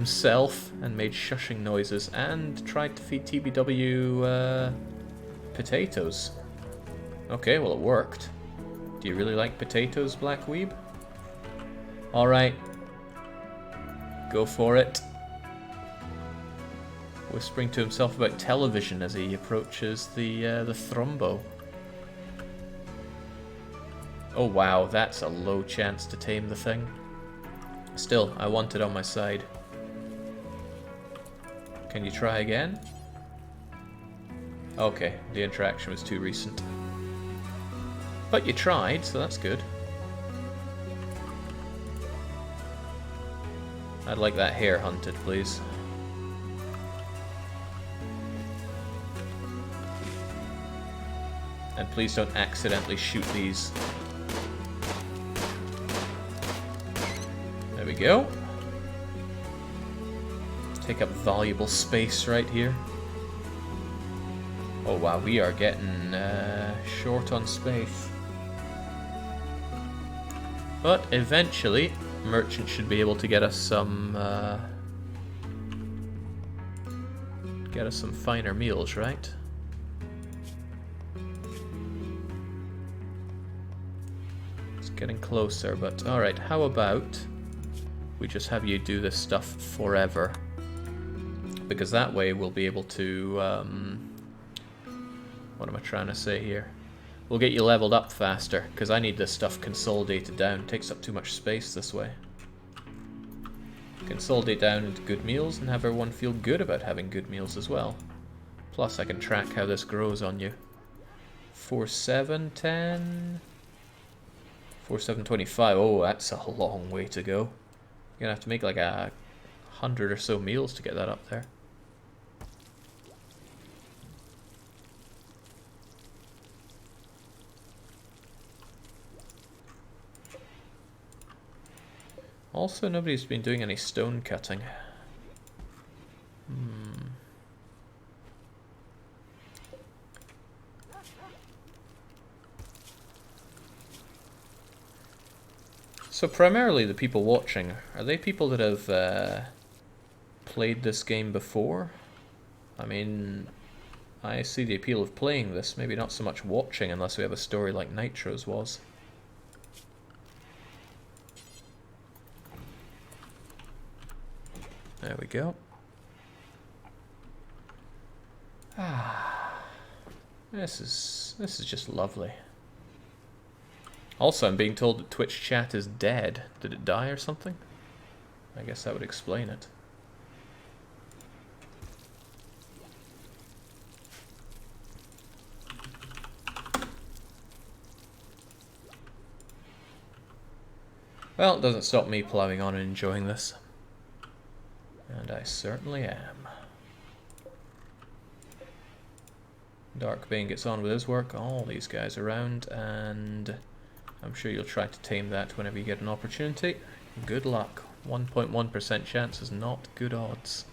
himself and made shushing noises and tried to feed TBW potatoes. Okay, well it worked. Do you really like potatoes, Black Weeb? Alright. Go for it. Whispering to himself about television as he approaches the Thrumbo. Oh wow, that's a low chance to tame the thing. Still, I want it on my side. Can you try again? Okay, the interaction was too recent. But you tried, so that's good. I'd like that hare hunted, please. And please don't accidentally shoot these. There we go. Take up valuable space right here. Oh wow, we are getting short on space. But eventually, Merchant should be able to get us some finer meals, right? It's getting closer, but alright, how about we just have you do this stuff forever? Because that way we'll be able to, what am I trying to say here? We'll get you leveled up faster, because I need this stuff consolidated down. It takes up too much space this way. Consolidate down into good meals and have everyone feel good about having good meals as well. Plus I can track how this grows on you. 4, 7, 10... 4, 7, 25. Oh, that's a long way to go. You're gonna have to make like 100 or so meals to get that up there. Also, nobody's been doing any stone cutting. So primarily the people watching, are they people that have played this game before? I mean, I see the appeal of playing this, maybe not so much watching unless we have a story like Nitro's was. There we go. This is just lovely. Also, I'm being told that Twitch chat is dead. Did it die or something? I guess that would explain it. Well, it doesn't stop me plowing on and enjoying this. And I certainly am. Darkbane gets on with his work, all these guys around, and I'm sure you'll try to tame that whenever you get an opportunity. Good luck. 1.1% chance is not good odds.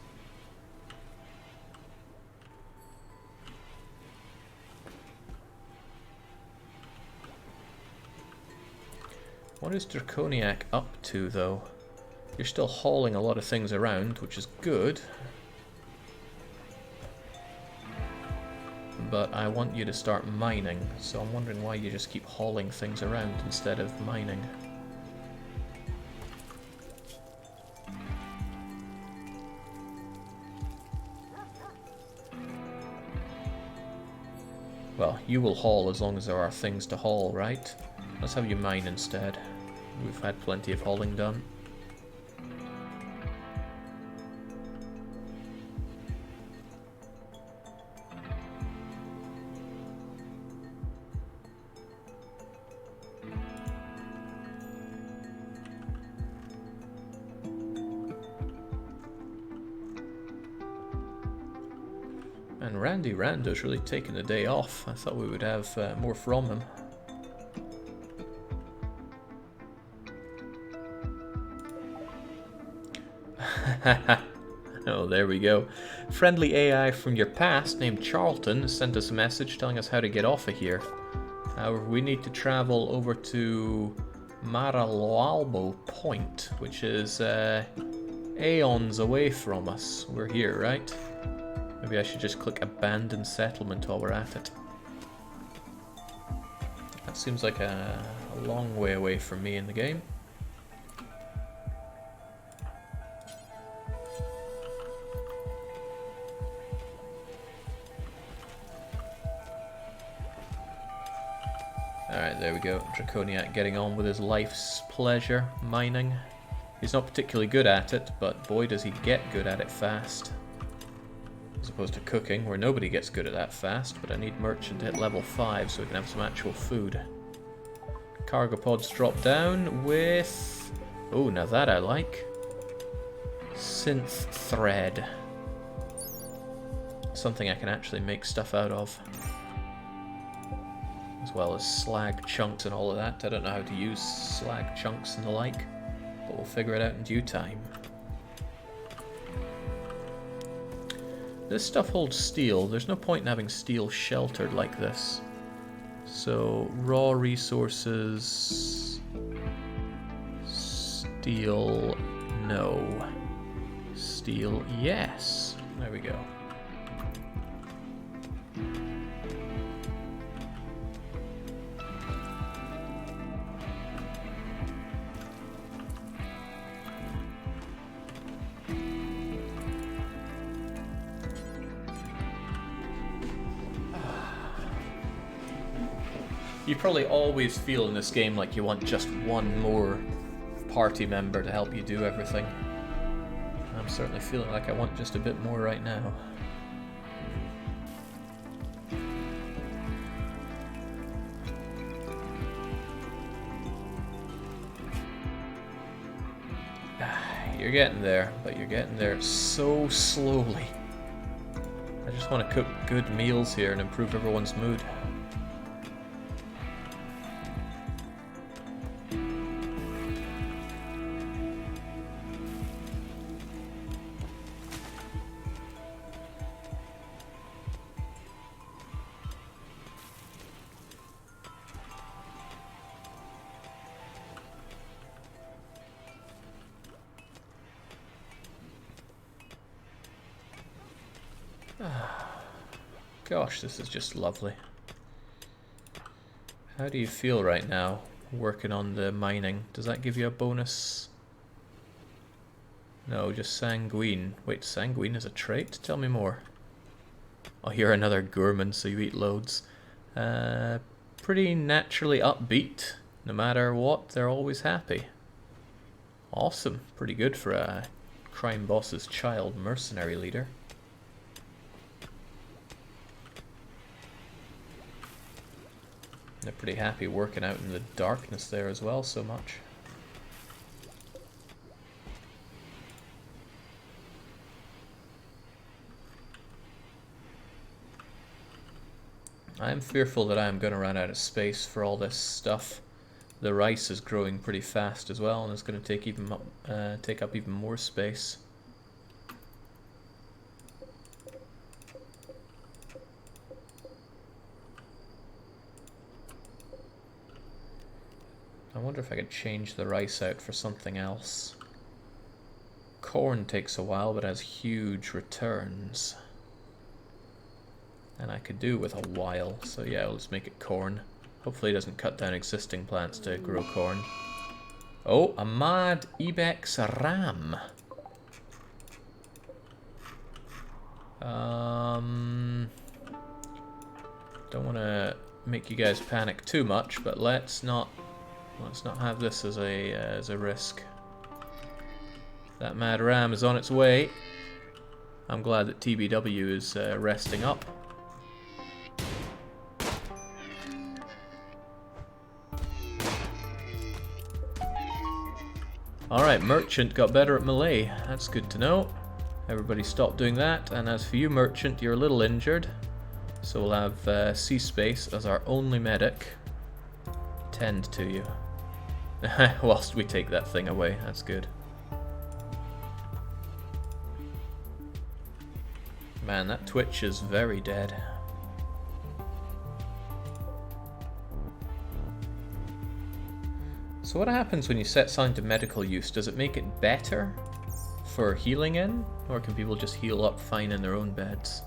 What is Draconiac up to, though? You're still hauling a lot of things around, which is good. But I want you to start mining, so I'm wondering why you just keep hauling things around instead of mining. Well, you will haul as long as there are things to haul, right? Let's have you mine instead. We've had plenty of hauling done. And Randy Rando's really taken the day off. I thought we would have more from him. Oh, there we go. Friendly AI from your past named Charlton sent us a message telling us how to get off of here. However, we need to travel over to Maraloalbo Point, which is aeons away from us. We're here, right? Maybe I should just click abandon settlement while we're at it. That seems like a long way away from me in the game. Alright, there we go. Draconiac getting on with his life's pleasure, mining. He's not particularly good at it, but boy does he get good at it fast. As opposed to cooking, where nobody gets good at that fast, but I need merchant to hit level 5 so we can have some actual food. Cargo pods drop down with... oh, now that I like. Synth thread. Something I can actually make stuff out of. As well as slag chunks and all of that. I don't know how to use slag chunks and the like, but we'll figure it out in due time. This stuff holds steel. There's no point in having steel sheltered like this. So, raw resources... steel... no. Steel, yes. There we go. You probably always feel in this game like you want just one more party member to help you do everything. I'm certainly feeling like I want just a bit more right now. You're getting there, but you're getting there so slowly. I just want to cook good meals here and improve everyone's mood. Gosh, this is just lovely. How do you feel right now, working on the mining? Does that give you a bonus? No, just sanguine. Wait, sanguine is a trait? Tell me more. Oh, you're another gourmand, so you eat loads. Pretty naturally upbeat. No matter what, they're always happy. Awesome. Pretty good for a crime boss's child mercenary leader. They're pretty happy working out in the darkness there as well, so much. I'm fearful that I'm going to run out of space for all this stuff. The rice is growing pretty fast as well, and it's going to take up even more space. I wonder if I could change the rice out for something else. Corn takes a while, but has huge returns. And I could do with a while, so yeah, let's make it corn. Hopefully it doesn't cut down existing plants to grow corn. Oh, a mad ibex ram. Don't want to make you guys panic too much, but let's not have this as a risk. That mad ram is on its way. I'm glad that TBW is resting up. Alright, Merchant got better at melee. That's good to know. Everybody stop doing that. And as for you, Merchant, you're a little injured. So we'll have C-Space as our only medic. Tend to you. Whilst we take that thing away. That's good. Man, that Twitch is very dead. So what happens when you set something to medical use? Does it make it better? for healing in, or can people just heal up fine in their own beds?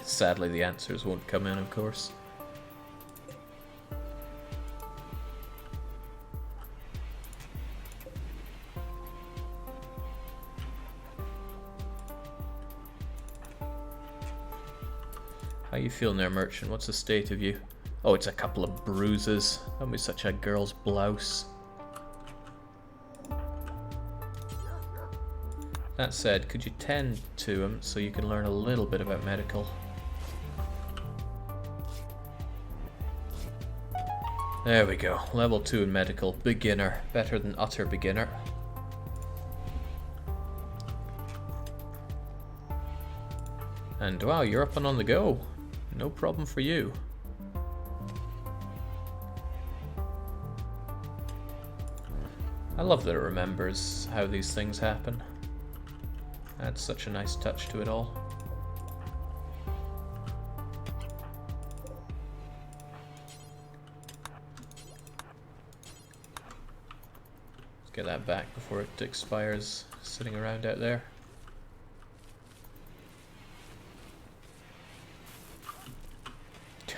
Sadly, the answers won't come in, of course. How you feeling there, merchant? What's the state of you? Oh, it's a couple of bruises. Don't be such a girl's blouse. That said, could you tend to him so you can learn a little bit about medical? There we go. Level 2 in medical. Beginner. Better than utter beginner. And wow, you're up and on the go. No problem for you. I love that it remembers how these things happen. Adds such a nice touch to it all. Let's get that back before it expires, sitting around out there.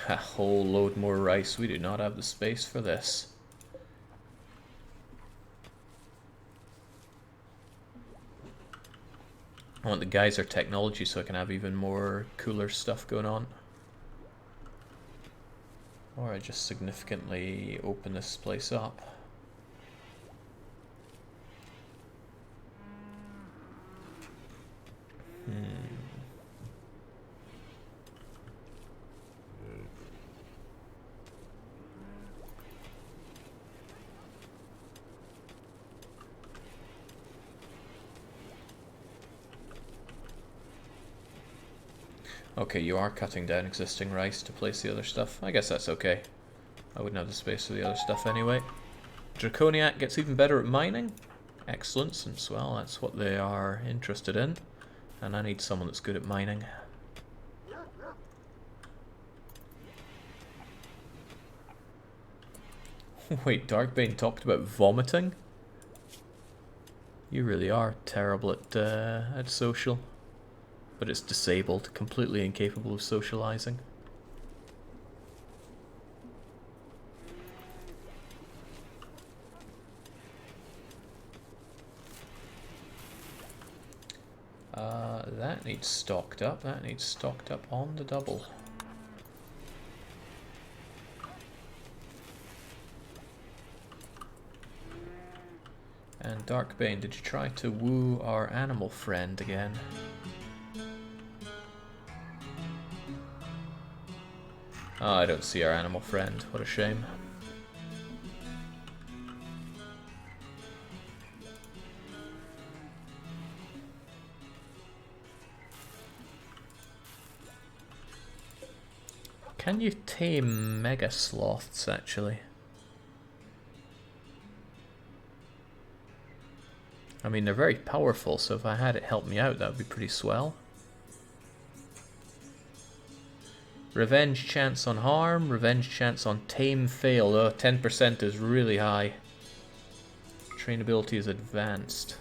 A whole load more rice. We do not have the space for this. I want the geyser technology so I can have even more cooler stuff going on. Or I just significantly open this place up. Okay, you are cutting down existing rice to place the other stuff. I guess that's okay. I wouldn't have the space for the other stuff anyway. Draconiac gets even better at mining. Excellent, since, well, that's what they are interested in. And I need someone that's good at mining. Wait, Darkbane talked about vomiting? You really are terrible at social. But it's disabled, completely incapable of socializing. That needs stocked up. That needs stocked up on the double. And Darkbane, did you try to woo our animal friend again? Oh, I don't see our animal friend. What a shame. Can you tame mega sloths, actually? I mean, they're very powerful, so if I had it help me out, that would be pretty swell. Revenge chance on harm, revenge chance on tame fail. Oh, 10% is really high. Trainability is advanced.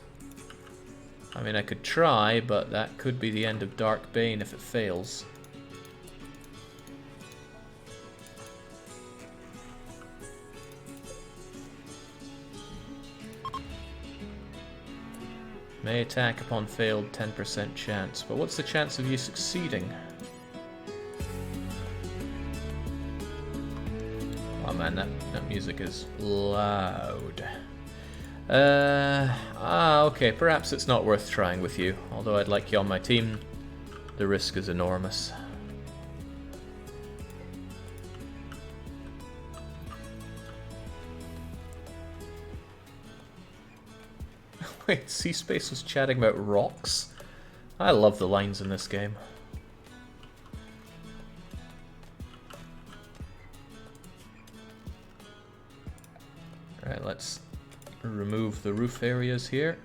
I mean, I could try, but that could be the end of Darkbane if it fails. May attack upon failed, 10% chance. But what's the chance of you succeeding? Oh man, that music is loud. Okay, perhaps it's not worth trying with you. Although I'd like you on my team, the risk is enormous. Wait, C-Space was chatting about rocks? I love the lines in this game. Right, let's remove the roof areas here.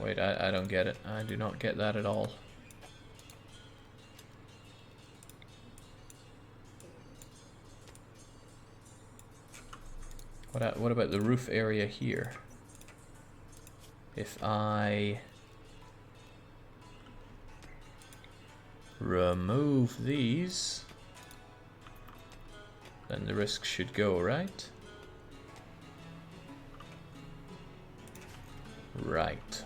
Wait, I don't get it. I do not get that at all. What about the roof area here? If I remove these, then the risk should go, right? Right.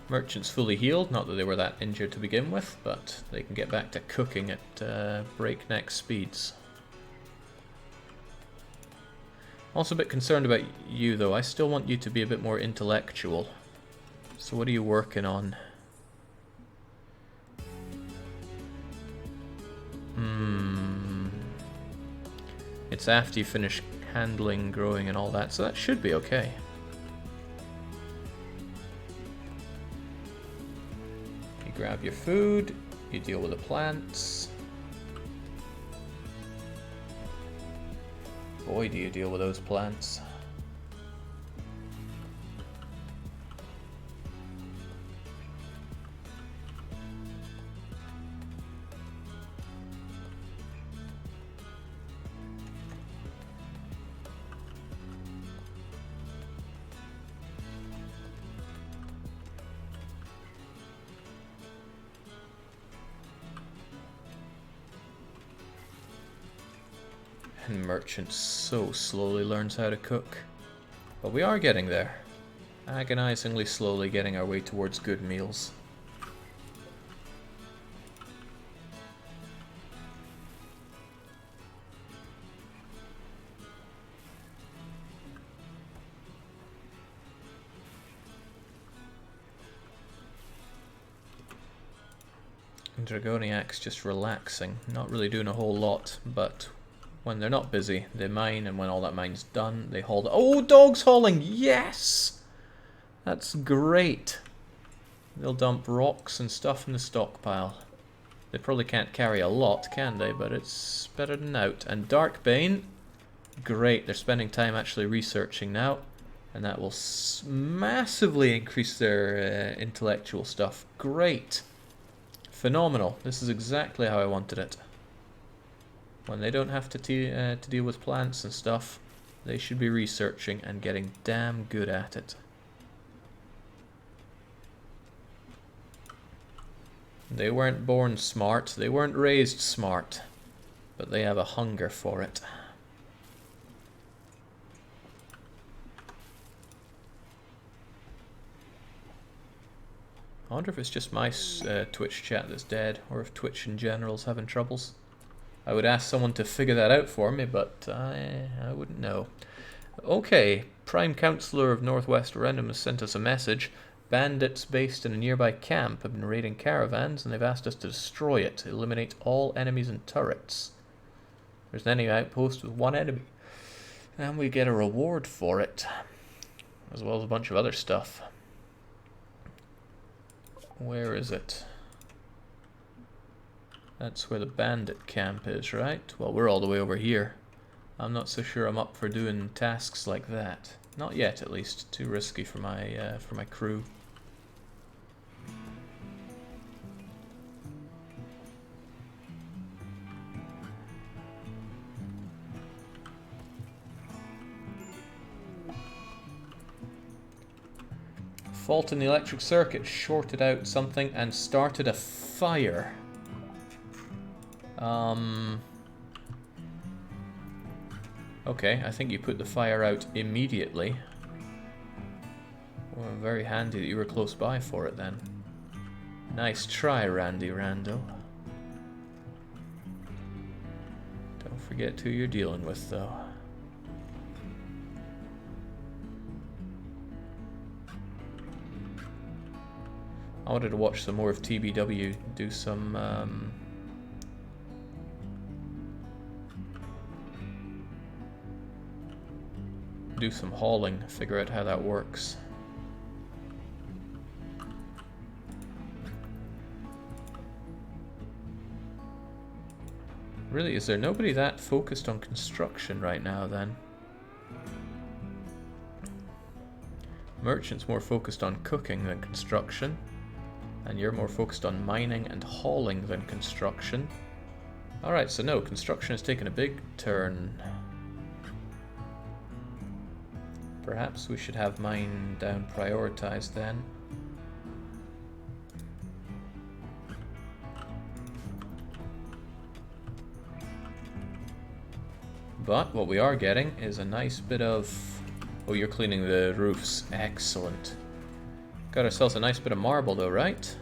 Merchants fully healed, not that they were that injured to begin with, but they can get back to cooking at breakneck speeds. Also a bit concerned about you though. I still want you to be a bit more intellectual. So what are you working on? It's after you finish handling, growing and all that, so that should be okay. You grab your food, you deal with the plants. Boy, do you deal with those plants. And merchant so slowly learns how to cook. But we are getting there. Agonizingly slowly getting our way towards good meals. And Dragoniac's just relaxing, not really doing a whole lot, but when they're not busy, they mine, and when all that mine's done, they haul. Oh, dog's hauling! Yes! That's great. They'll dump rocks and stuff in the stockpile. They probably can't carry a lot, can they? But it's better than out. And Darkbane, great. They're spending time actually researching now, and that will massively increase their intellectual stuff. Great. Phenomenal. This is exactly how I wanted it. When they don't have to deal with plants and stuff, they should be researching and getting damn good at it. They weren't born smart, they weren't raised smart, but they have a hunger for it. I wonder if it's just my Twitch chat that's dead, or if Twitch in general is having troubles. I would ask someone to figure that out for me, but I wouldn't know. Okay, Prime Counselor of Northwest Rendham has sent us a message. Bandits based in a nearby camp have been raiding caravans, and they've asked us to destroy it, eliminate all enemies and turrets. There's an enemy outpost with one enemy, and we get a reward for it, as well as a bunch of other stuff. Where is it? That's where the bandit camp is, right? Well, we're all the way over here. I'm not so sure I'm up for doing tasks like that. Not yet, at least. Too risky for my crew. Fault in the electric circuit shorted out something and started a fire. Okay, I think you put the fire out immediately. Well, very handy that you were close by for it then. Nice try, Randy Rando. Don't forget who you're dealing with, though. I wanted to watch some more of TBW do some do some hauling, figure out how that works. Really, is there nobody that focused on construction right now then? Merchant's more focused on cooking than construction. And you're more focused on mining and hauling than construction. Alright, so no, construction has taken a big turn. Perhaps we should have mine down prioritized then. But what we are getting is a nice bit of... Oh, you're cleaning the roofs. Excellent. Got ourselves a nice bit of marble though, right?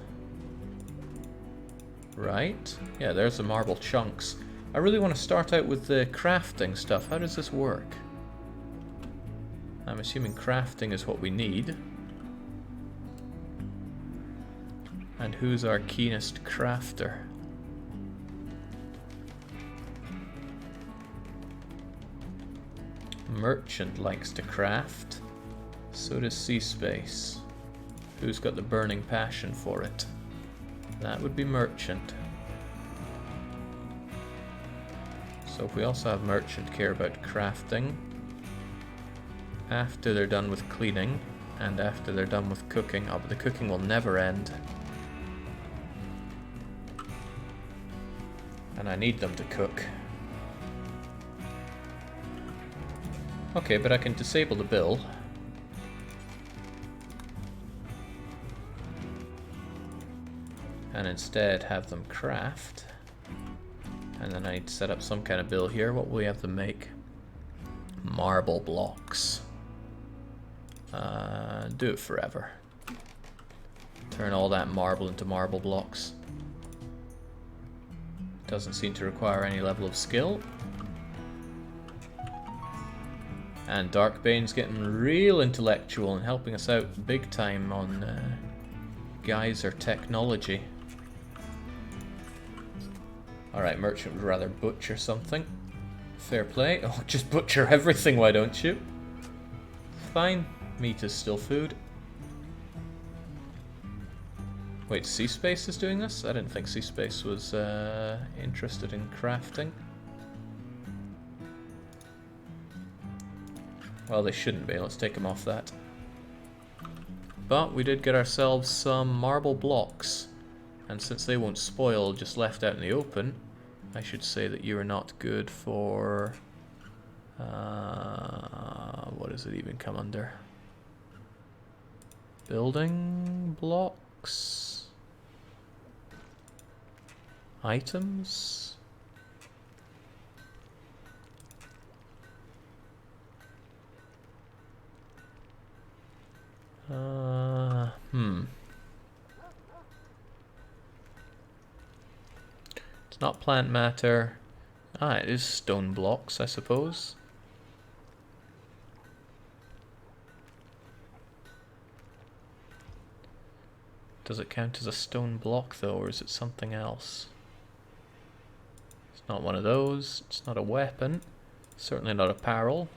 Right. Yeah, there's the marble chunks. I really want to start out with the crafting stuff. How does this work? I'm assuming crafting is what we need. And who's our keenest crafter? Merchant likes to craft. So does Sea Space. Who's got the burning passion for it? That would be Merchant. So if we also have Merchant care about crafting, after they're done with cleaning, and after they're done with cooking, oh, but the cooking will never end. And I need them to cook. Okay, but I can disable the bill. And instead have them craft. And then I need to set up some kind of bill here. What will we have them make? Marble blocks. Do it forever. Turn all that marble into marble blocks. Doesn't seem to require any level of skill. And Darkbane's getting real intellectual and helping us out big time on geyser technology. Alright, Merchant would rather butcher something. Fair play. Oh, just butcher everything, why don't you? Fine. Meat is still food. Wait, Sea Space is doing this? I didn't think Sea Space was interested in crafting. Well, they shouldn't be. Let's take them off that. But we did get ourselves some marble blocks. And since they won't spoil just left out in the open, I should say that you are not good for... what does it even come under? Building blocks? Items? It's not plant matter. Ah, it is stone blocks, I suppose. Does it count as a stone block though, or is it something else? It's not one of those. It's not a weapon. Certainly not apparel.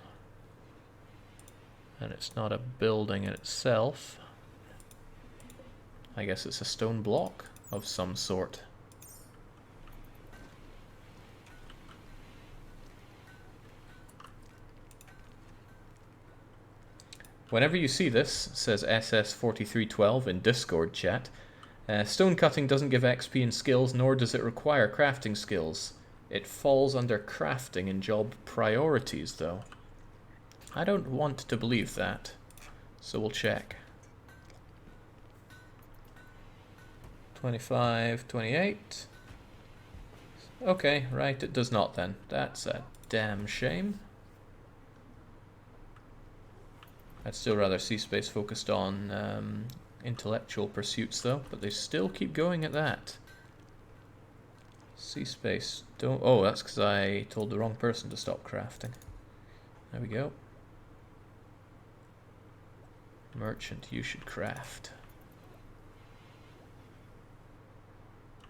And it's not a building in itself. I guess it's a stone block of some sort. Whenever you see this, says SS4312 in Discord chat, stone cutting doesn't give XP and skills, nor does it require crafting skills. It falls under crafting in job priorities, though. I don't want to believe that, so we'll check. 25, 28. Okay, right, it does not then. That's a damn shame. I'd still rather Sea Space focused on intellectual pursuits though, but they still keep going at that. Sea Space, don't... Oh, that's because I told the wrong person to stop crafting. There we go. Merchant, you should craft.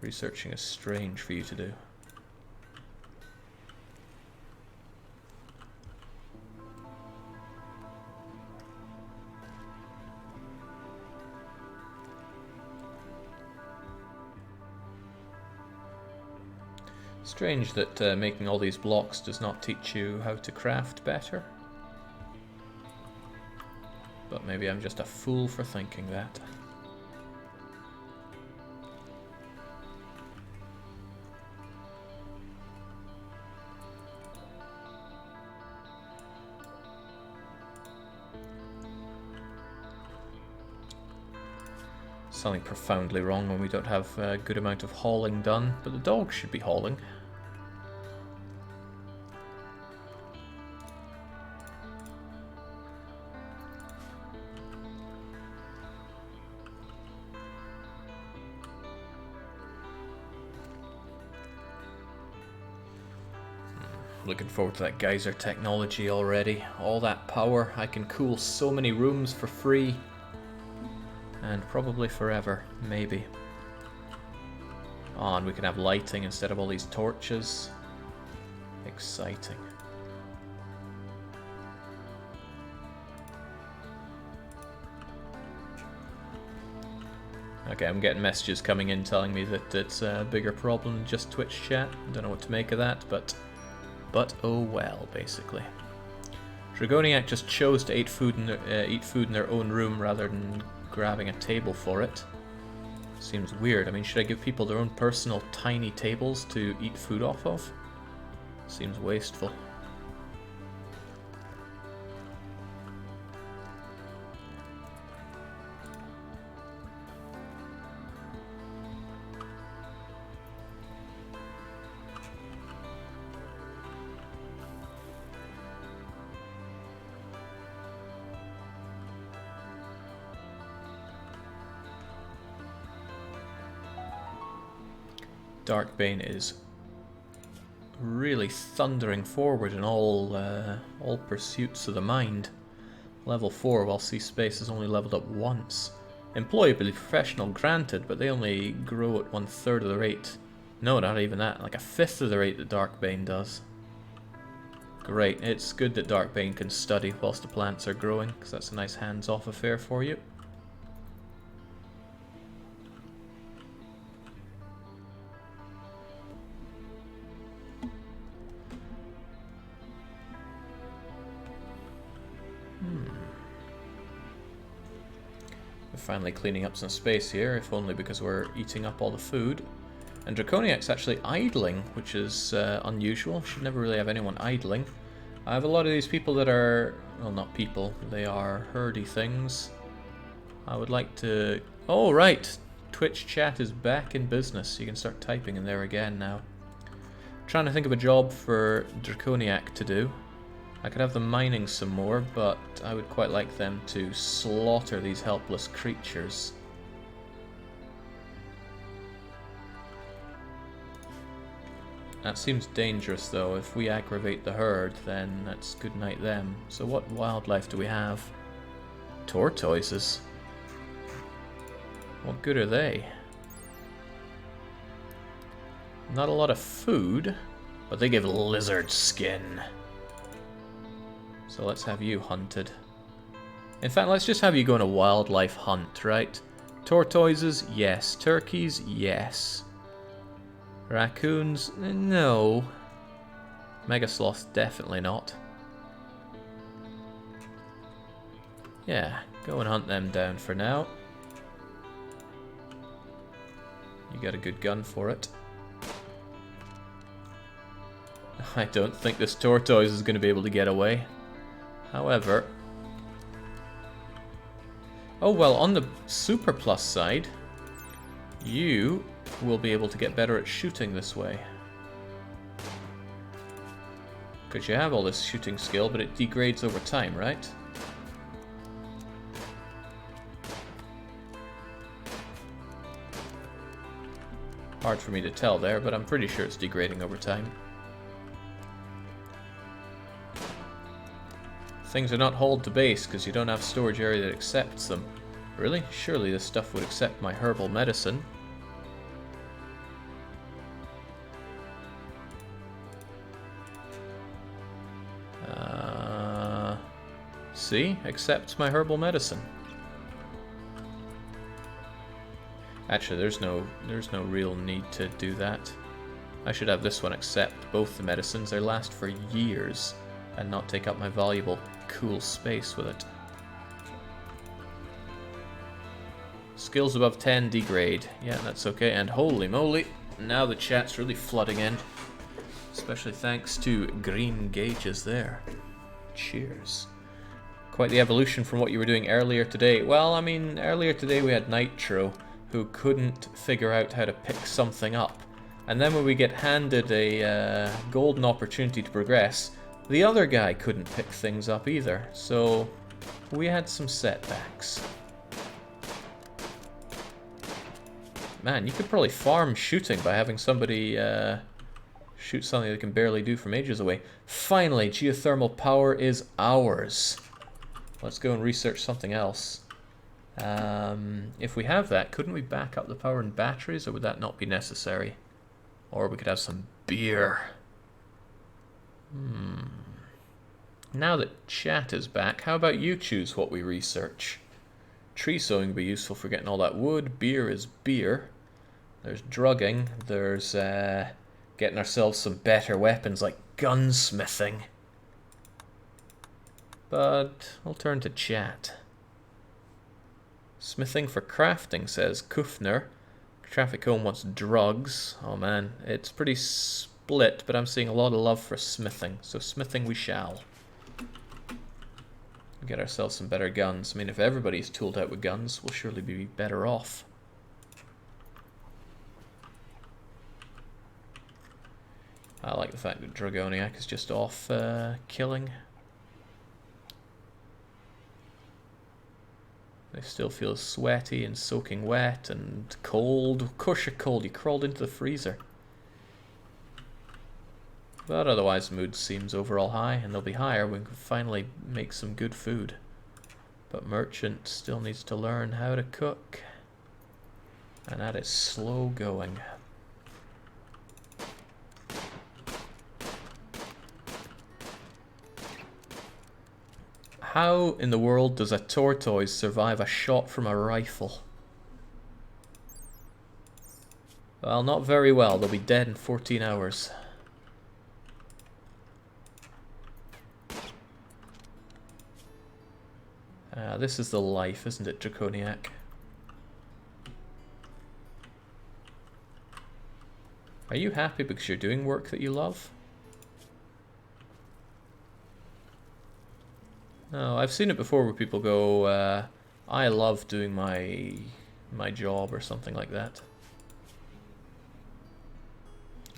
Researching is strange for you to do. Strange that making all these blocks does not teach you how to craft better. But maybe I'm just a fool for thinking that. Something profoundly wrong when we don't have a good amount of hauling done, but the dogs should be hauling. Looking forward to that geyser technology already. All that power, I can cool so many rooms for free. And probably forever, maybe. Oh, and we can have lighting instead of all these torches. Exciting. Okay, I'm getting messages coming in telling me that it's a bigger problem than just Twitch chat. Don't know what to make of that, but oh well, basically. Dragoniac just chose to eat food in their own room rather than grabbing a table for it. Seems weird. I mean, should I give people their own personal tiny tables to eat food off of? Seems wasteful. Darkbane is really thundering forward in all pursuits of the mind. Level 4, while Sea Space has only leveled up once. Employably professional, granted, but they only grow at 1/3 of the rate. No, not even that, like 1/5 of the rate that Darkbane does. Great, it's good that Darkbane can study whilst the plants are growing, because that's a nice hands-off affair for you. We're finally cleaning up some space here, if only because we're eating up all the food. And Draconiac's actually idling, which is unusual. Should never really have anyone idling. I have a lot of these people that are... well, not people. They are herdy things. I would like to... oh, right! Twitch chat is back in business. You can start typing in there again now. I'm trying to think of a job for Draconiac to do. I could have them mining some more, but I would quite like them to slaughter these helpless creatures. That seems dangerous though. If we aggravate the herd, then that's good night them. So what wildlife do we have? Tortoises? What good are they? Not a lot of food, but they give lizard skin. So let's have you hunted. In fact, let's just have you go on a wildlife hunt, right? Tortoises, yes. Turkeys, yes. Raccoons, no. Megasloths, definitely not. Yeah, go and hunt them down for now. You got a good gun for it. I don't think this tortoise is going to be able to get away. However... oh well, on the super plus side, you will be able to get better at shooting this way. Because you have all this shooting skill, but it degrades over time, right? Hard for me to tell there, but I'm pretty sure it's degrading over time. Things are not hauled to base because you don't have storage area that accepts them. Really? Surely this stuff would accept my herbal medicine. See? Accepts my herbal medicine. Actually, there's no real need to do that. I should have this one accept both the medicines. They last for years and not take up my valuable cool space with it. Skills above 10 degrade. Yeah, that's okay. And holy moly, now the chat's really flooding in. Especially thanks to green gauges there. Cheers. Quite the evolution from what you were doing earlier today. Well, I mean, earlier today we had Nitro, who couldn't figure out how to pick something up. And then when we get handed a golden opportunity to progress, the other guy couldn't pick things up either. So we had some setbacks. Man, you could probably farm shooting by having somebody shoot something they can barely do from ages away. Finally, geothermal power is ours. Let's go and research something else. If we have that, couldn't we back up the power in batteries, or would that not be necessary? Or we could have some beer. Now that chat is back, how about you choose what we research? Tree sowing would be useful for getting all that wood. Beer is beer. There's drugging. There's getting ourselves some better weapons like gunsmithing. But I'll turn to chat. Smithing for crafting, says Kufner. Traffic Home wants drugs. Oh man, it's pretty split, but I'm seeing a lot of love for smithing. So smithing we shall. Get ourselves some better guns. I mean, if everybody's tooled out with guns, we'll surely be better off. I like the fact that Dragoniac is just off killing. They still feel sweaty and soaking wet and cold. Of course you're cold, you crawled into the freezer. But otherwise the mood seems overall high, and they'll be higher when we can finally make some good food. But Merchant still needs to learn how to cook. And that is slow going. How in the world does a tortoise survive a shot from a rifle? Well, not very well. They'll be dead in 14 hours. This is the life, isn't it, Draconiac? Are you happy because you're doing work that you love? No, I've seen it before where people go, I love doing my job or something like that.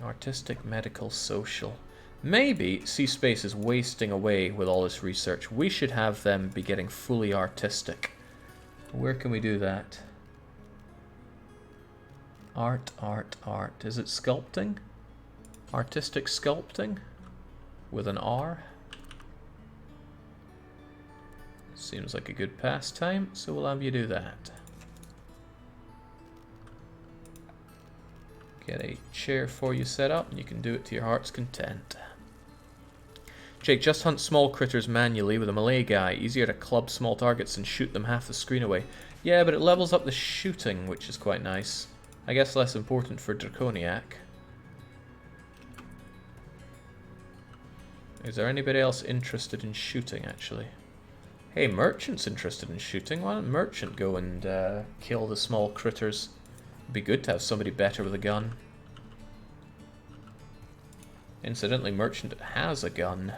Artistic, medical, social. Maybe C-Space is wasting away with all this research. We should have them be getting fully artistic. Where can we do that? Art, art, art. Is it sculpting? Artistic sculpting? With an R? Seems like a good pastime, so we'll have you do that. Get a chair for you set up, and you can do it to your heart's content. Jake, just hunt small critters manually with a melee guy. Easier to club small targets and shoot them half the screen away. Yeah, but it levels up the shooting, which is quite nice. I guess less important for Draconiac. Is there anybody else interested in shooting, actually? Hey, Merchant's interested in shooting. Why don't Merchant go and kill the small critters? It'd be good to have somebody better with a gun. Incidentally, Merchant has a gun.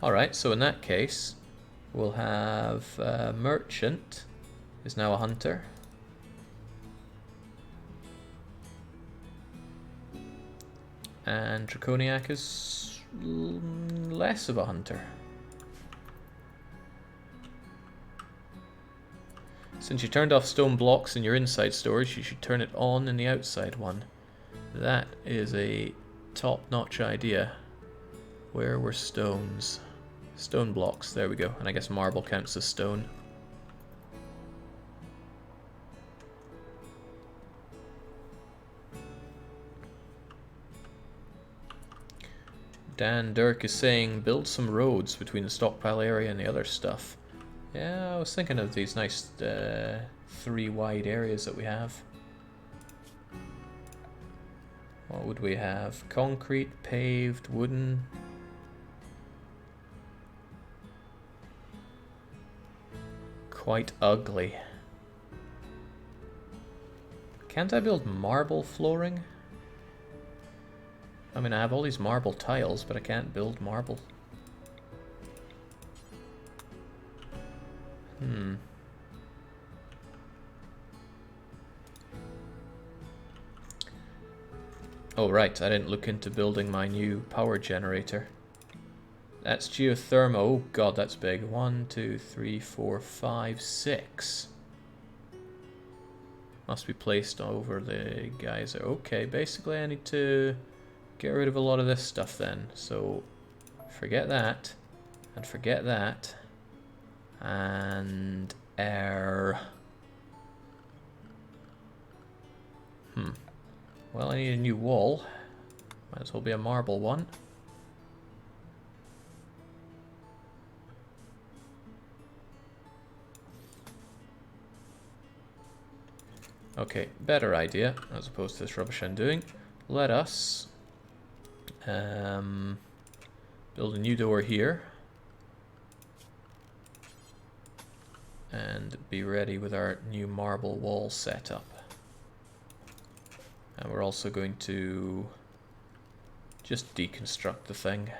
Alright, so in that case, we'll have Merchant is now a hunter. And Draconiac is less of a hunter. Since you turned off stone blocks in your inside storage, you should turn it on in the outside one. That is a top-notch idea. Where were stones? Stone blocks, there we go. And I guess marble counts as stone. Dan Dirk is saying, build some roads between the stockpile area and the other stuff. Yeah, I was thinking of these nice 3 wide areas that we have. What would we have? Concrete, paved, wooden. Quite ugly. Can't I build marble flooring? I mean, I have all these marble tiles, but I can't build marble. Oh right, I didn't look into building my new power generator. That's geothermal. Oh god, that's big. 1, 2, 3, 4, 5, 6. Must be placed over the geyser. Okay, basically I need to get rid of a lot of this stuff then. So forget that. And forget that. And air. Well, I need a new wall. Might as well be a marble one. Okay, better idea, as opposed to this rubbish I'm doing. Let us build a new door here. And be ready with our new marble wall setup. And we're also going to just deconstruct the thing.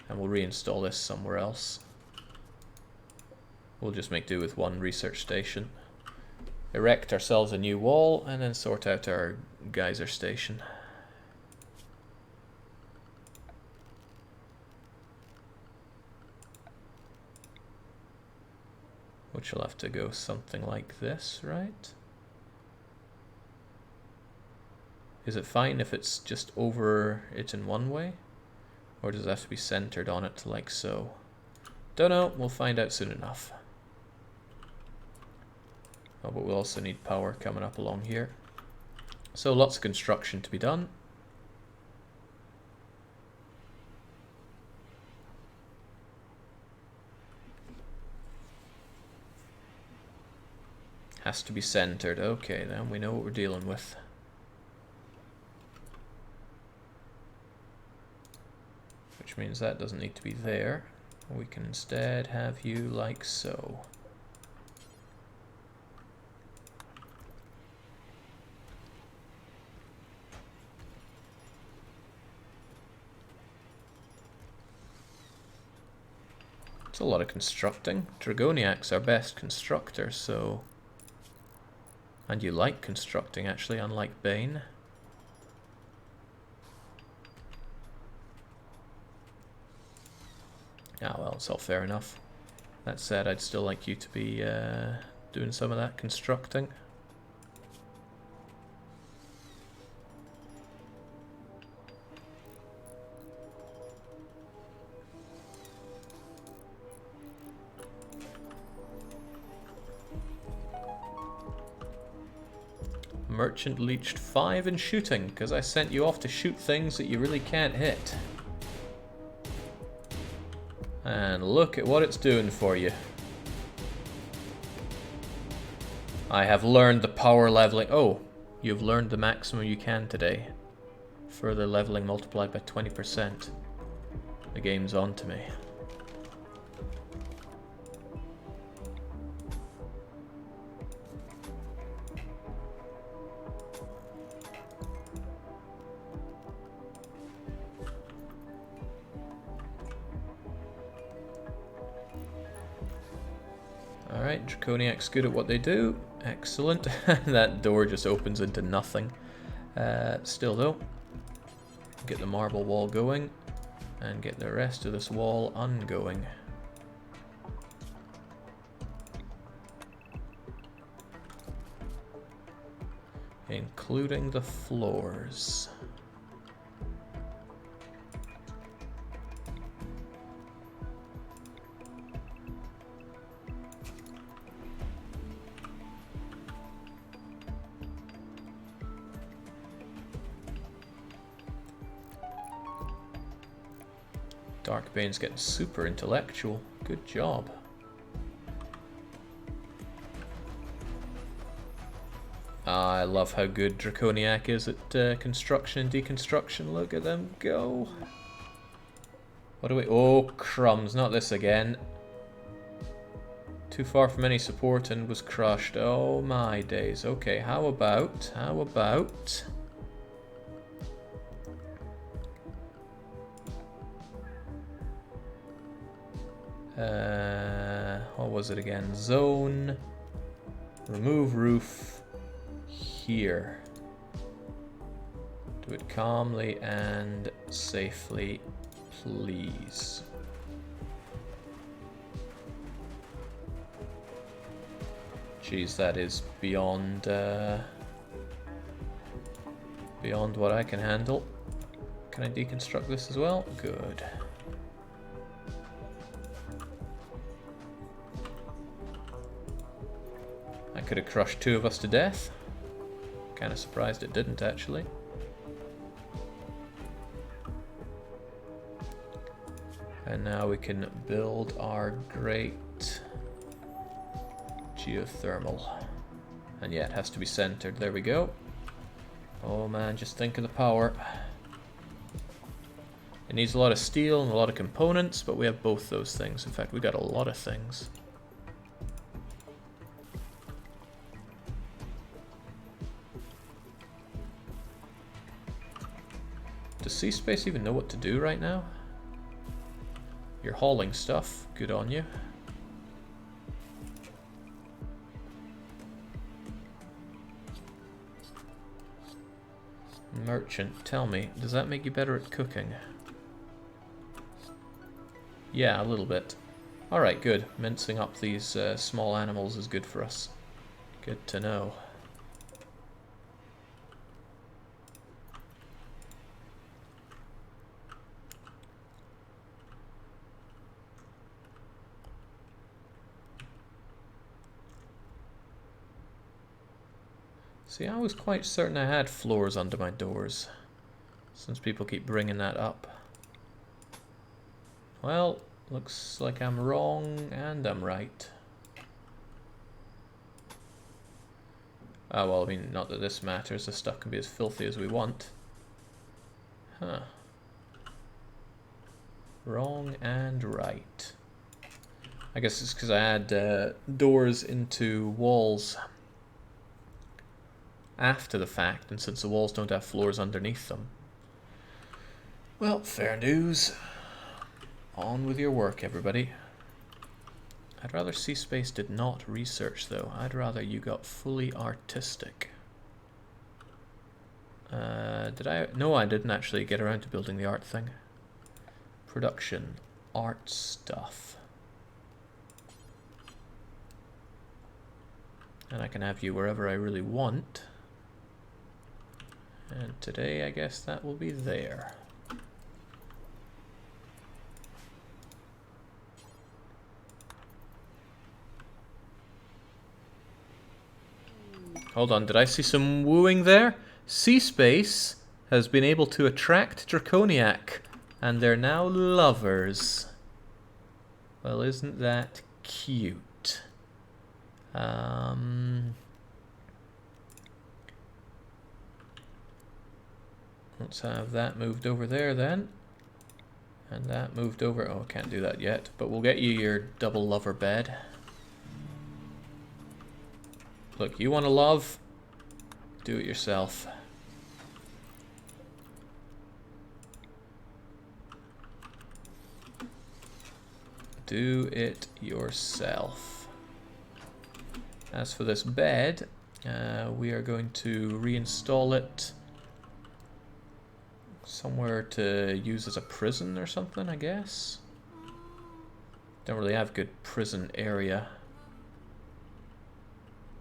And we'll reinstall this somewhere else. We'll just make do with one research station. Erect ourselves a new wall and then sort out our geyser station. Which will have to go something like this, right? Is it fine if it's just over it in one way? Or does it have to be centered on it like so? Don't know, we'll find out soon enough. Oh, but we'll also need power coming up along here. So lots of construction to be done. Has to be centered. Okay, then we know what we're dealing with. Which means that doesn't need to be there. We can instead have you like so. It's a lot of constructing. Dragoniac's our best constructor, so... And you like constructing, actually, unlike Bane. Ah, well, it's all fair enough. That said, I'd still like you to be doing some of that constructing. Merchant leached 5 in shooting, because I sent you off to shoot things that you really can't hit. And look at what it's doing for you. I have learned the power leveling. Oh, you've learned the maximum you can today. Further leveling multiplied by 20%. The game's on to me. Alright, Draconiac's good at what they do. Excellent. That door just opens into nothing. Still though, get the marble wall going and get the rest of this wall ungoing. Including the floors. Darkbane's getting super intellectual. Good job. I love how good Draconiac is at construction and deconstruction. Look at them go. What do we... Oh, crumbs. Not this again. Too far from any support and was crushed. Oh my days. Okay, how about... what was it again? Zone. Remove roof. Here. Do it calmly and safely, please. Jeez, that is beyond beyond what I can handle. Can I deconstruct this as well? Good. I could have crushed 2 of us to death. Kind of surprised it didn't, actually. And now we can build our great geothermal. And yeah, it has to be centered. There we go. Oh man, just think of the power. It needs a lot of steel and a lot of components, but we have both those things. In fact, we got a lot of things. Does C-Space even know what to do right now? You're hauling stuff. Good on you. Merchant, tell me, does that make you better at cooking? Yeah, a little bit. Alright, good. Mincing up these small animals is good for us. Good to know. See, I was quite certain I had floors under my doors, since people keep bringing that up. Well, looks like I'm wrong and I'm right. Oh, well, I mean, not that this matters. The stuff can be as filthy as we want. Huh. Wrong and right. I guess it's because I had doors into walls after the fact, and since the walls don't have floors underneath them. Well, fair news. On with your work, everybody. I'd rather C-Space did not research, though. I'd rather you got fully artistic. Did I? No, I didn't actually get around to building the art thing. Production. Art stuff. And I can have you wherever I really want. And today, I guess that will be there. Hold on, did I see some wooing there? C-Space has been able to attract Draconiac, and they're now lovers. Well, isn't that cute? Let's have that moved over there then. And that moved over... Oh, can't do that yet. But we'll get you your double lover bed. Look, you want to love? Do it yourself. Do it yourself. As for this bed, we are going to reinstall it somewhere to use as a prison or something, I guess. Don't really have good prison area.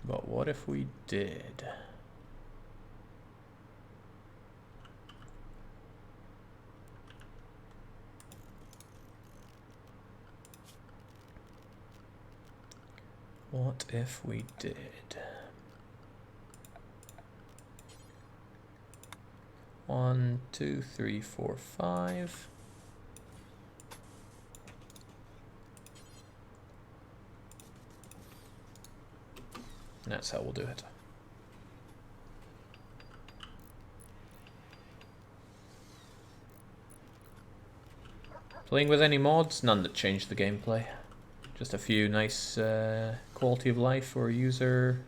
But what if we did? What if we did? One, two, three, four, five. And that's how we'll do it. Playing with any mods? None that change the gameplay. Just a few nice quality of life or user...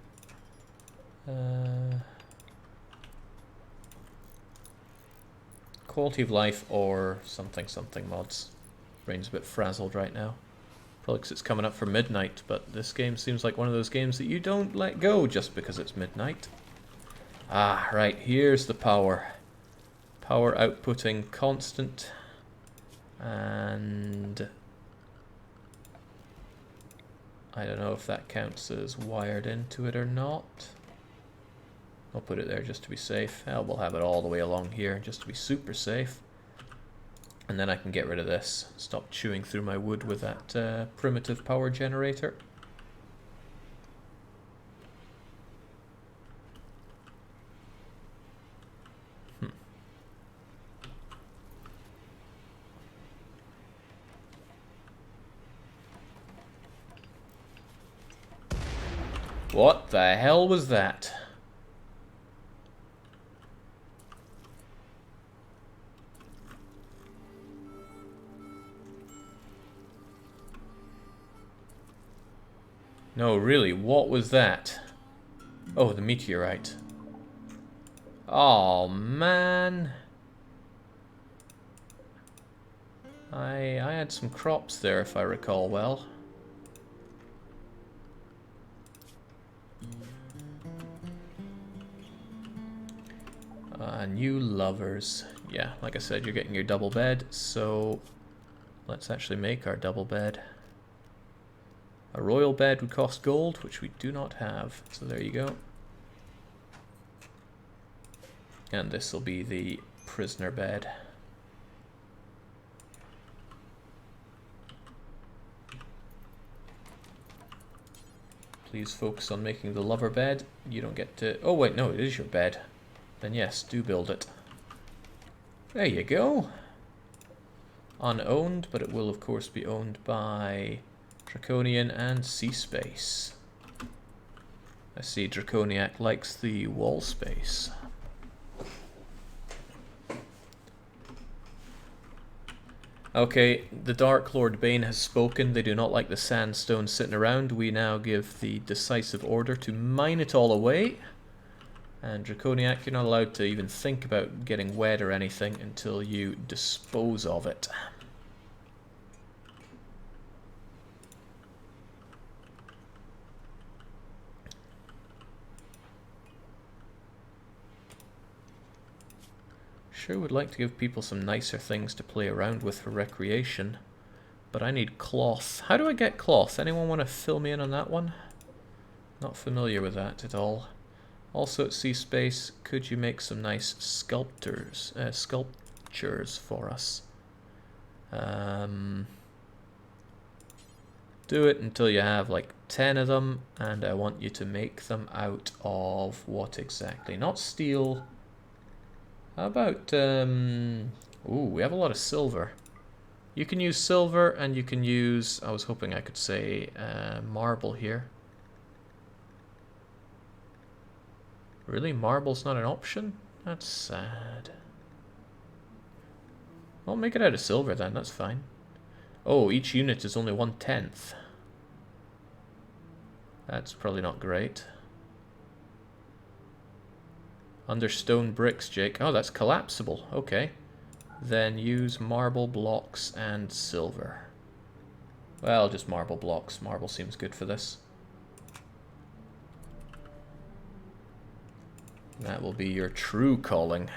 quality of life or something mods. Brain's a bit frazzled right now. Probably because it's coming up for midnight, but this game seems like one of those games that you don't let go just because it's midnight. Ah, right, here's the power. Power outputting constant. And... I don't know if that counts as wired into it or not. I'll put it there just to be safe. Hell, we'll have it all the way along here just to be super safe. And then I can get rid of this. Stop chewing through my wood with that primitive power generator. What the hell was that? No, really, what was that? Oh, the meteorite. Oh, man. I had some crops there, if I recall well. New lovers. Yeah, like I said, you're getting your double bed, so let's actually make our double bed. A royal bed would cost gold, which we do not have, so there you go. And this will be the prisoner bed. Please focus on making the lover bed. You don't get to... Oh wait, no, it is your bed. Then yes, do build it. There you go. Unowned, but it will of course be owned by Draconian and Sea Space. I see Draconiac likes the wall space. Okay, the Dark Lord Bane has spoken. They do not like the sandstone sitting around. We now give the decisive order to mine it all away. And Draconiac, you're not allowed to even think about getting wet or anything until you dispose of it. Sure would like to give people some nicer things to play around with for recreation, but I need cloth. How do I get cloth? Anyone want to fill me in on that one? Not familiar with that at all. Also at Sea Space, could you make some nice sculptures for us? Do it until you have like 10 of them, and I want you to make them out of what exactly? Not steel. How about, ooh, we have a lot of silver. You can use silver, and you can use, I was hoping I could say, marble here. Really? Marble's not an option? That's sad. Well, make it out of silver then, that's fine. Oh, each unit is only 1/10. That's probably not great. Under stone bricks, Jake. Oh, that's collapsible. Okay. Then use marble blocks and silver. Well, just marble blocks. Marble seems good for this. That will be your true calling.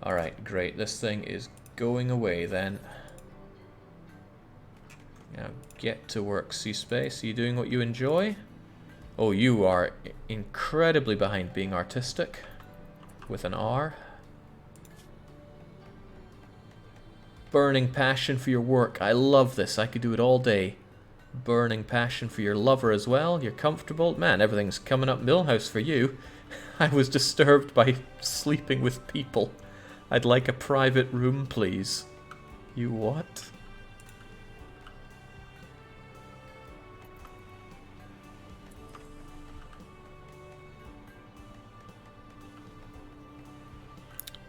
Alright, great. This thing is going away then. Now get to work, Sea Space. Are you doing what you enjoy? Oh, you are incredibly behind being artistic. With an R. Burning passion for your work. I love this. I could do it all day. Burning passion for your lover as well. You're comfortable. Man, everything's coming up Millhouse for you. I was disturbed by sleeping with people. I'd like a private room, please. You what?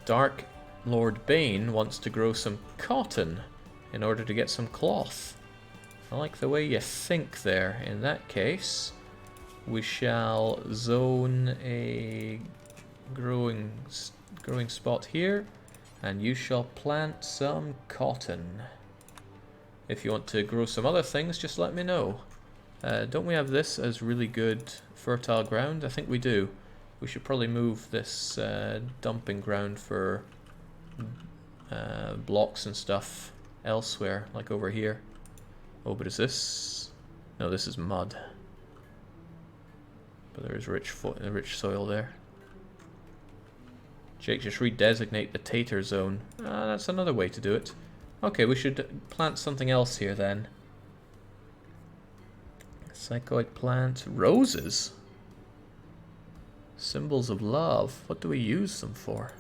Dark Lord Bane wants to grow some cotton in order to get some cloth. I like the way you think there. In that case, we shall zone a growing spot here, and you shall plant some cotton. If you want to grow some other things, just let me know. Don't we have this as really good fertile ground? I think we do. We should probably move this dumping ground for blocks and stuff elsewhere, like over here. Oh, but is this... No, this is mud. But there is rich soil there. Jake, just redesignate the tater zone. That's another way to do it. Okay, we should plant something else here then. Psychoid plant. Roses? Symbols of love. What do we use them for?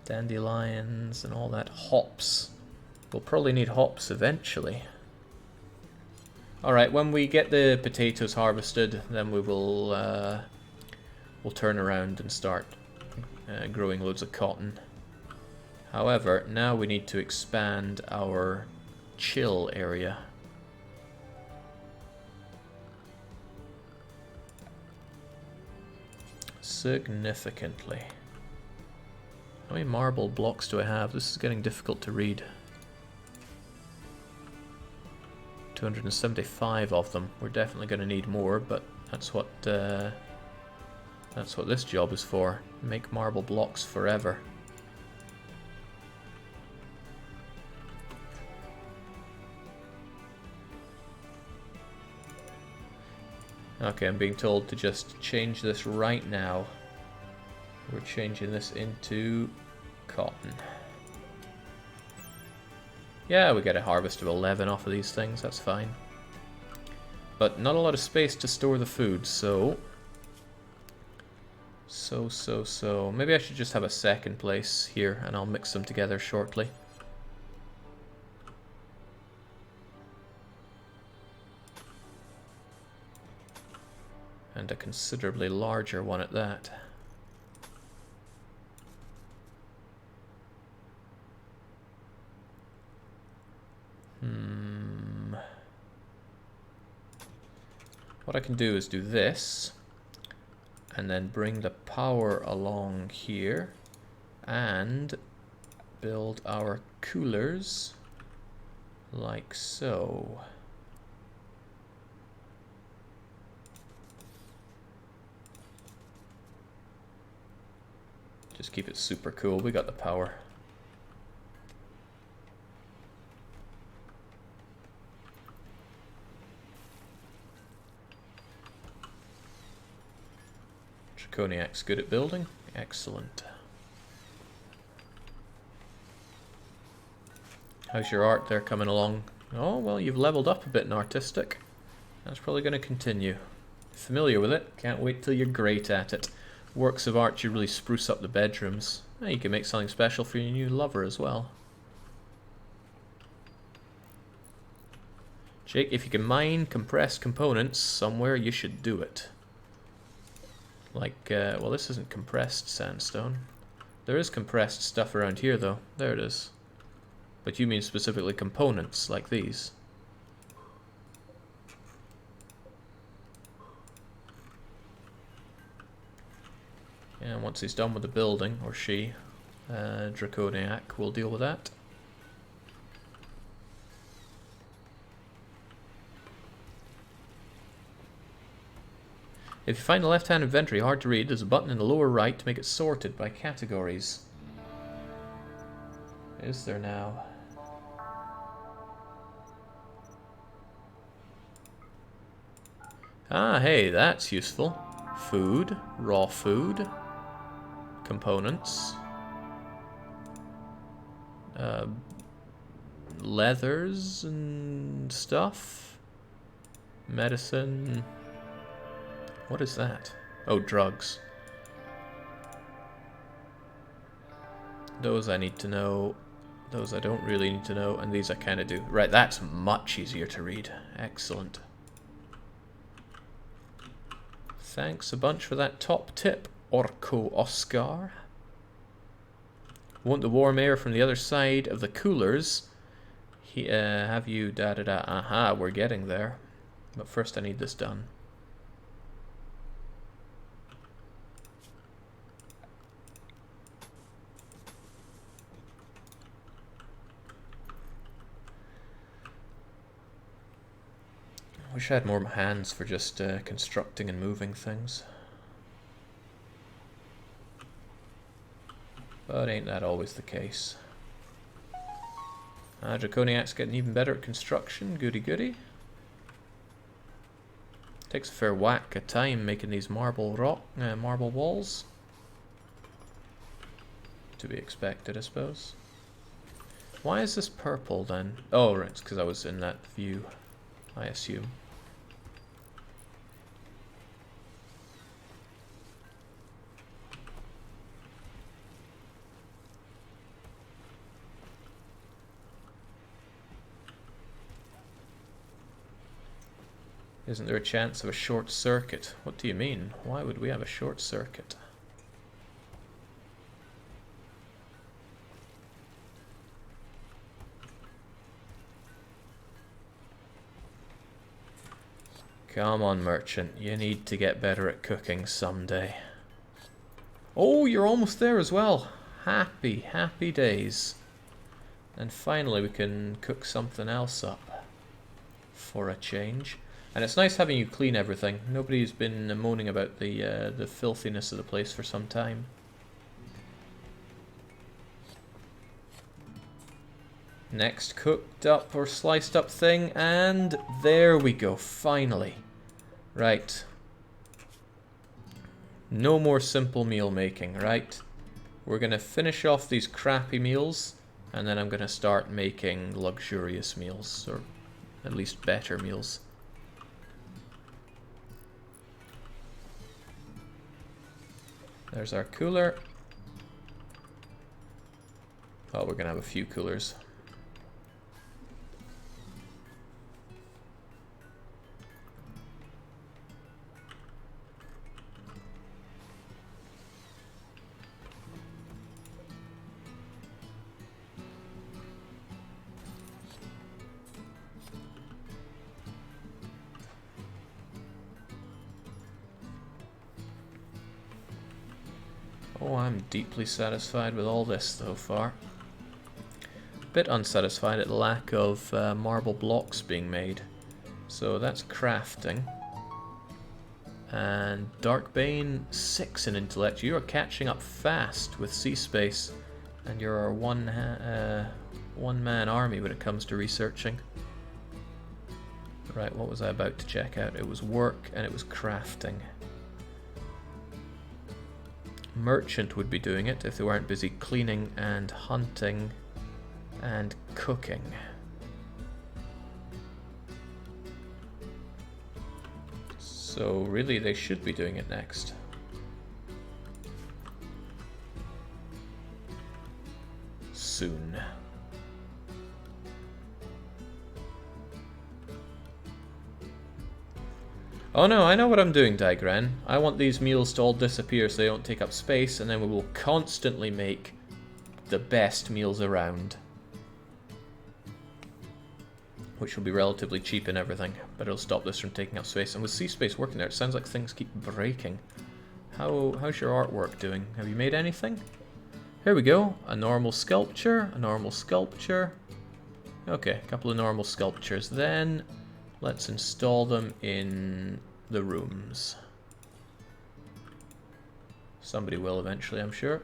Dandelions and all that. Hops. We'll probably need hops eventually. Alright, when we get the potatoes harvested, then we will we'll turn around and start growing loads of cotton. However, now we need to expand our chill area. Significantly. How many marble blocks do I have? This is getting difficult to read. 275 of them. We're definitely going to need more, but that's what this job is for. Make marble blocks forever. Okay, I'm being told to just change this right now. We're changing this into cotton. Yeah, we get a harvest of 11 off of these things, that's fine. But not a lot of space to store the food, so... Maybe I should just have a second place here, and I'll mix them together shortly. And a considerably larger one at that. What I can do is do this, and then bring the power along here, and build our coolers like so. Just keep it super cool. We got the power. Draconiac's good at building. Excellent. How's your art there coming along? Oh, well, you've leveled up a bit in artistic. That's probably going to continue. Familiar with it? Can't wait till you're great at it. Works of art, you really spruce up the bedrooms. You can make something special for your new lover as well. Jake, if you can mine compressed components somewhere, you should do it. Like, well, this isn't compressed sandstone. There is compressed stuff around here, though. There it is. But you mean specifically components, like these. And once he's done with the building, or she, Draconiac will deal with that. If you find the left-hand inventory hard to read, there's a button in the lower right to make it sorted by categories. Is there now? Ah, hey, that's useful. Food, raw food, components, leathers and stuff, medicine. What is that? Oh, drugs. Those I need to know. Those I don't really need to know. And these I kind of do. Right, that's much easier to read. Excellent. Thanks a bunch for that top tip. Orko Oscar. Want the warm air from the other side of the coolers. Have you da-da-da. Aha, we're getting there. But first I need this done. I wish I had more hands for just constructing and moving things. But ain't that always the case. Draconiac's getting even better at construction. Goody goody. Takes a fair whack of time making these marble walls. To be expected, I suppose. Why is this purple then? Oh, right, it's because I was in that view, I assume. Isn't there a chance of a short circuit? What do you mean? Why would we have a short circuit? Come on, merchant. You need to get better at cooking someday. Oh, you're almost there as well. Happy, happy days. And finally we can cook something else up. For a change. And it's nice having you clean everything. Nobody's been moaning about the filthiness of the place for some time. Next cooked up or sliced up thing, and there we go, finally. Right. No more simple meal making, right? We're gonna finish off these crappy meals, and then I'm gonna start making luxurious meals, or at least better meals. There's our cooler. Oh, we're gonna have a few coolers. Oh, I'm deeply satisfied with all this so far. Bit unsatisfied at the lack of marble blocks being made. So that's crafting. And Darkbane, 6 in intellect. You are catching up fast with Sea Space, and you're a one-man army when it comes to researching. Right, what was I about to check out? It was work and it was crafting. Merchant would be doing it if they weren't busy cleaning and hunting and cooking. So really they should be doing it next. Soon. Oh no, I know what I'm doing, Digran. I want these meals to all disappear so they don't take up space, and then we will constantly make the best meals around. Which will be relatively cheap and everything, but it'll stop this from taking up space. And with Sea Space working there, it sounds like things keep breaking. How's your artwork doing? Have you made anything? Here we go. A normal sculpture, a normal sculpture. Okay, a couple of normal sculptures. Then let's install them in the rooms. Somebody will eventually, I'm sure.